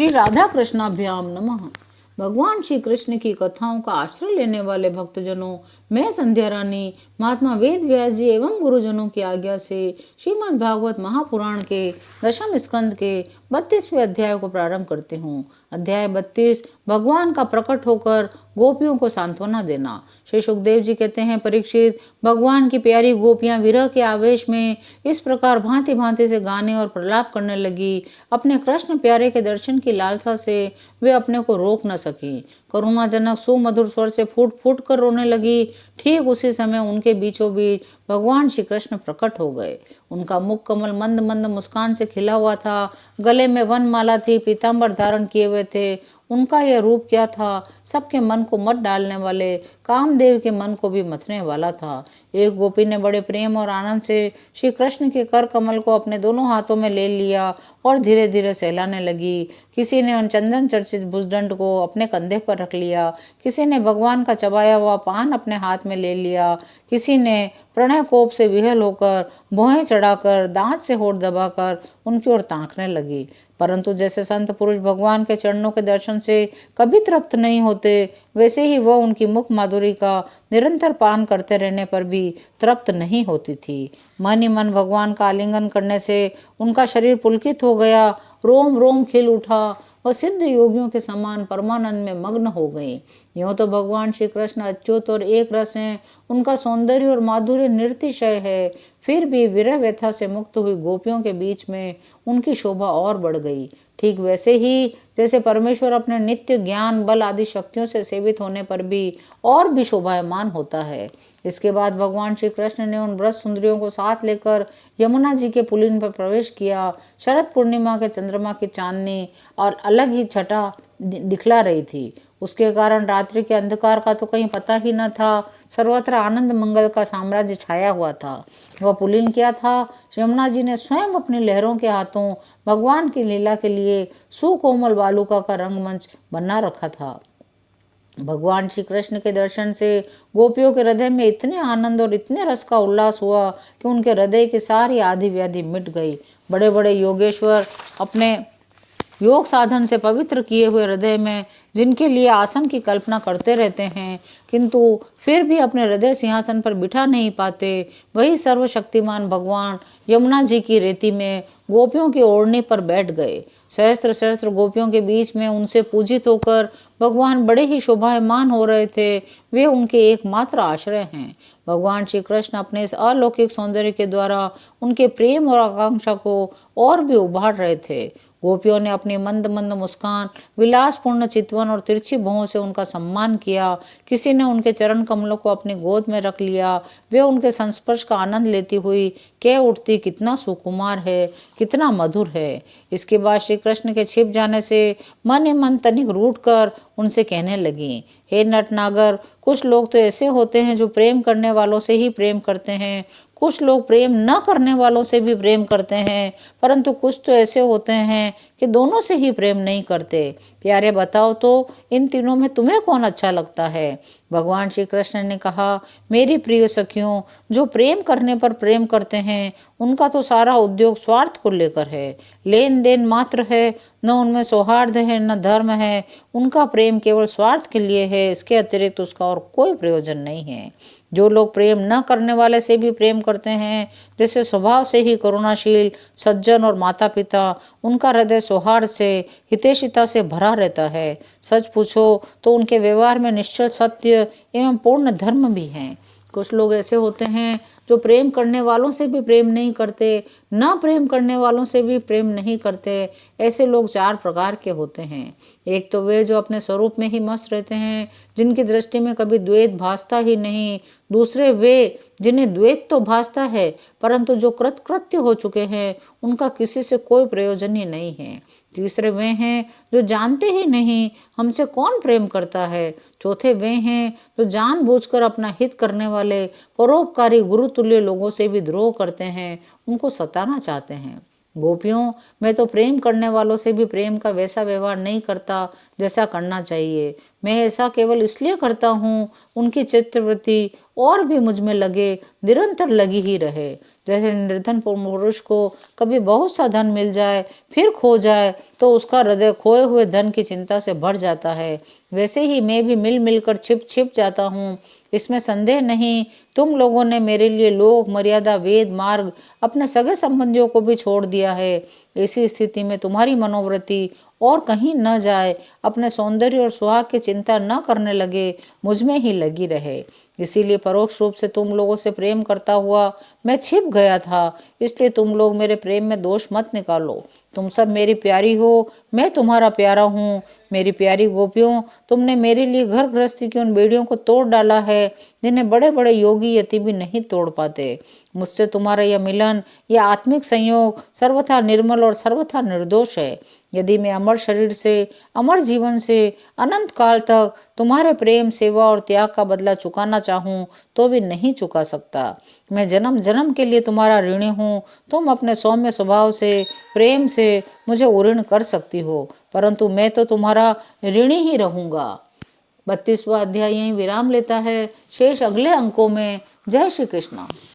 श्री राधा कृष्णाभ्याम नमः। भगवान श्री कृष्ण की कथाओं का आश्रय लेने वाले भक्तजनों, मैं संध्या रानी महात्मा वेद व्यास जी एवं गुरुजनों की आज्ञा से श्रीमद् भागवत महापुराण के दशम स्कंद के 32वें अध्याय को प्रारंभ करती हूँ। अध्याय 32 भगवान का प्रकट होकर गोपियों को सांत्वना देना। श्री सुखदेव जी कहते हैं, परीक्षित, भगवान की प्यारी गोपियां विरह के आवेश में इस प्रकार भांति भांति से गाने और प्रलाप करने लगी। अपने कृष्ण प्यारे के दर्शन की लालसा से वे अपने को रोक न सकी। करुणाजनक सुमधुर स्वर से फूट फूट कर रोने लगी। ठीक उसी समय उनके बीचों बीच भगवान श्री कृष्ण प्रकट हो गए। उनका मुख कमल मंद मंद मुस्कान से खिला हुआ था। गले में वनमाला थी, पीताम्बर धारण किए हुए थे। उनका यह रूप क्या था, सबके मन को मत डालने वाले, कामदेव के मन को भी मथने वाला था। एक गोपी ने बड़े प्रेम और आनंद से श्री कृष्ण के कर कमल को अपने दोनों हाथों में ले लिया और धीरे धीरे सहलाने लगी। किसी ने उन चंदन चर्चित भुजदंड को अपने कंधे पर रख लिया। किसी ने भगवान का चबाया हुआ पान अपने हाथ में ले लिया। किसी ने प्रणय कोप से विहल होकर भौहें चढ़ाकर दांत से होठ दबाकर उनकी ओर ताकने लगी। परंतु जैसे संत पुरुष भगवान के चरणों के दर्शन से कभी तृप्त नहीं होते, वैसे ही वह उनकी मुख माधुरी का निरंतर पान करते रहने पर भी तृप्त नहीं होती थी। मन ही मन भगवान का आलिंगन करने से उनका शरीर पुलकित हो गया, रोम रोम खिल उठा। वह सिद्ध योगियों के समान परमानंद में मग्न हो गई। यूँ तो भगवान श्री कृष्ण अच्युत और एक रस हैं, उनका सौंदर्य और माधुर्य निरतिशय है। फिर भी विरह व्यथा से मुक्त हुई गोपियों के बीच में उनकी शोभा और बढ़ गई। ठीक वैसे ही जैसे परमेश्वर अपने नित्य ज्ञान बल आदि शक्तियों से सेवित होने पर भी और भी शोभायमान होता है। इसके बाद भगवान श्री कृष्ण ने उन व्रत सुंदरियों को साथ लेकर यमुना जी के पुलिन पर प्रवेश किया। शरद पूर्णिमा के चंद्रमा की चांदनी और अलग ही छटा दिखला रही थी। उसके कारण रात्रि के अंधकार का तो कहीं पता ही न था। सर्वत्र आनंद मंगल का साम्राज्य छाया हुआ था। वह पुलिन क्या था? यमुना जी ने स्वयं अपनी लहरों के हाथों भगवान की लीला के लिए सुकोमल बालुका का रंगमंच बना रखा था। भगवान श्री कृष्ण के दर्शन से गोपियों के हृदय में इतने आनंद और इतने रस का उल्लास हुआ कि उनके हृदय की सारी आदि व्याधि मिट गई। बड़े बड़े योगेश्वर अपने योग साधन से पवित्र किए हुए हृदय में जिनके लिए आसन की कल्पना करते रहते हैं, किंतु फिर भी अपने हृदय सिंहासन पर बिठा नहीं पाते, वही सर्वशक्तिमान भगवान यमुना जी की रेती में गोपियों की ओढ़नी पर बैठ गए। सहस्त्र सहस्त्र गोपियों के बीच में उनसे पूजित होकर भगवान बड़े ही शोभायमान हो रहे थे। वे उनके एकमात्र आश्रय हैं। भगवान श्री कृष्ण अपने इस अलौकिक सौंदर्य के द्वारा उनके प्रेम और आकांक्षा को और भी उभार रहे थे। गोपियों ने अपनी मंद मंद मुस्कान, विलासपूर्ण चितवन और तिरछी भौं से उनका सम्मान किया। किसी ने उनके चरण कमलों को अपनी गोद में रख लिया। वे उनके संस्पर्श का आनंद लेती हुई कह उठती, कितना सुकुमार है, कितना मधुर है। इसके बाद श्री कृष्ण के छिप जाने से मन ही मन तनिक रूठ कर उनसे कहने लगी, हे नटनागर, कुछ लोग तो ऐसे होते हैं जो प्रेम करने वालों से ही प्रेम करते हैं, कुछ लोग प्रेम न करने वालों से भी प्रेम करते हैं, परंतु कुछ तो ऐसे होते हैं कि दोनों से ही प्रेम नहीं करते। प्यारे, बताओ तो इन तीनों में तुम्हें कौन अच्छा लगता है? भगवान श्री कृष्ण ने कहा, मेरी प्रिय सखियों, जो प्रेम करने पर प्रेम करते हैं उनका तो सारा उद्योग स्वार्थ को लेकर है, लेन देन मात्र है, न उनमें सौहार्द है न धर्म है। उनका प्रेम केवल स्वार्थ के लिए है, इसके अतिरिक्त उसका और कोई प्रयोजन नहीं है। जो लोग प्रेम न करने वाले से भी प्रेम करते हैं, जैसे स्वभाव से ही करुणाशील, सज्जन और माता पिता, उनका हृदय सौहार्द से, हितैषिता से भरा रहता है। सच पूछो तो उनके व्यवहार में निश्चल सत्य एवं पूर्ण धर्म भी हैं। कुछ लोग ऐसे होते हैं जो प्रेम करने वालों से भी प्रेम नहीं करते, न प्रेम करने वालों से भी प्रेम नहीं करते। ऐसे लोग चार प्रकार के होते हैं। एक तो वे जो अपने स्वरूप में ही मस्त रहते हैं, जिनकी दृष्टि में कभी द्वैत भासता ही नहीं। दूसरे वे जिन्हें द्वैत तो भासता है, परंतु जो कृतकृत्य हो चुके हैं, उनका किसी से कोई प्रयोजन ही नहीं है। तीसरे वे हैं जो जानते ही नहीं हमसे कौन प्रेम करता है। चौथे वे हैं जो जानबूझकर अपना हित करने वाले परोपकारी गुरुतुल्य लोगों से भी द्रोह करते हैं, उनको सताना चाहते हैं। गोपियों, मैं तो प्रेम करने वालों से भी प्रेम का वैसा व्यवहार नहीं करता जैसा करना चाहिए। मैं ऐसा केवल इसलिए करता हूँ उनकी चित्तवृत्ति और भी मुझ में लगे, निरंतर लगी ही रहे। जैसे निर्धन पुरुष को कभी बहुत सा धन मिल जाए फिर खो जाए तो उसका हृदय खोए हुए धन की चिंता से भर जाता है, वैसे ही मैं भी मिल मिलकर छिप छिप जाता हूँ, इसमें संदेह नहीं। तुम लोगों ने मेरे लिए लोक मर्यादा, वेद, मार्ग, अपने सगे संबंधियों को भी छोड़ दिया है। ऐसी स्थिति में तुम्हारी मनोवृत्ति और कहीं न जाए, अपने सौंदर्य और सुहाग की चिंता न करने लगे, मुझ में ही लगी रहे। इसीलिए परोक्ष रूप से तुम लोगों से प्रेम करता हुआ मैं छिप गया था, इसलिए तुम लोग मेरे प्रेम में दोष मत निकालो। तुम सब मेरी प्यारी हो, मैं तुम्हारा प्यारा हूँ। मेरी प्यारी गोपियों, तुमने मेरे लिए घर गृहस्थी की उन बेड़ियों को तोड़ डाला है जिन्हें बड़े बड़े योगी यति भी नहीं तोड़ पाते। मुझसे तुम्हारा यह मिलन, यह आत्मिक संयोग सर्वथा निर्मल और सर्वथा निर्दोष है। यदि मैं अमर शरीर से, अमर जीवन से अनंत काल तक तुम्हारे प्रेम, सेवा और त्याग का बदला चुकाना चाहूँ तो भी नहीं चुका सकता। मैं जन्म जन्म के लिए तुम्हारा ऋणी हूँ। तुम अपने सौम्य स्वभाव से, प्रेम से मुझे उऋण कर सकती हो, परंतु मैं तो तुम्हारा ऋणी ही रहूंगा। 32वां अध्याय यहीं विराम लेता है। शेष अगले अंकों में। जय श्री कृष्ण।